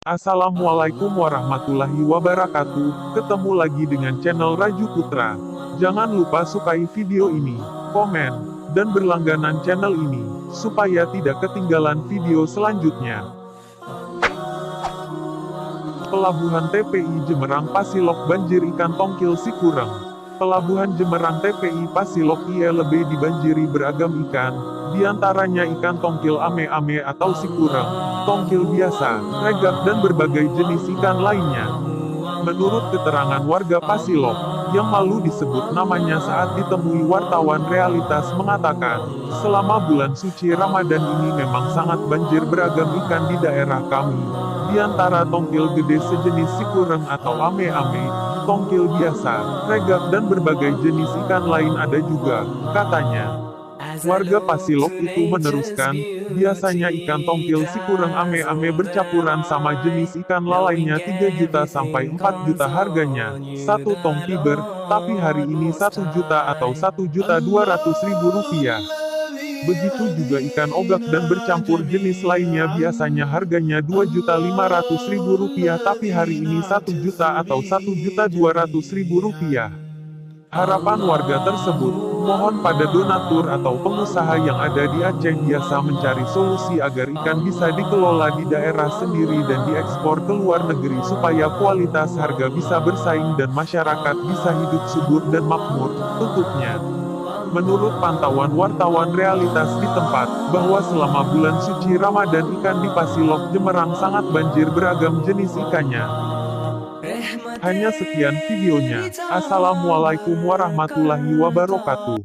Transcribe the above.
Assalamualaikum warahmatullahi wabarakatuh, ketemu lagi dengan channel Raju Putra. Jangan lupa sukai video ini, komen, dan berlangganan channel ini, supaya tidak ketinggalan video selanjutnya. Pelabuhan TPI Jemerang Pasilok banjir ikan tongkil Sikureng. Pelabuhan Jemerang TPI Pasilok ILB dibanjiri beragam ikan, diantaranya ikan tongkil ame-ame atau sikureng, tongkil biasa, regap dan berbagai jenis ikan lainnya. Menurut keterangan warga Pasilok, yang malu disebut namanya saat ditemui wartawan realitas mengatakan, selama bulan suci Ramadan ini memang sangat banjir beragam ikan di daerah kami. Di antara tongkil gede sejenis sikureng atau ame-ame, tongkil biasa, regap dan berbagai jenis ikan lain ada juga, katanya. Warga Pasilok itu meneruskan, biasanya ikan tongkil sikureng ame-ame bercampuran sama jenis ikan lainnya 3 juta sampai 4 juta harganya, satu tong tiber, tapi hari ini 1 juta atau 1.200.000 rupiah. Begitu juga ikan ogak dan bercampur jenis lainnya biasanya harganya 2.500.000 rupiah tapi hari ini 1 juta atau 1.200.000 rupiah. Harapan warga tersebut, mohon pada donatur atau pengusaha yang ada di Aceh biasa mencari solusi agar ikan bisa dikelola di daerah sendiri dan diekspor ke luar negeri supaya kualitas harga bisa bersaing dan masyarakat bisa hidup subur dan makmur, tutupnya. Menurut pantauan wartawan realitas di tempat, bahwa selama bulan suci Ramadan ikan di Pasilok Jemerang sangat banjir beragam jenis ikannya. Hanya sekian videonya. Assalamualaikum warahmatullahi wabarakatuh.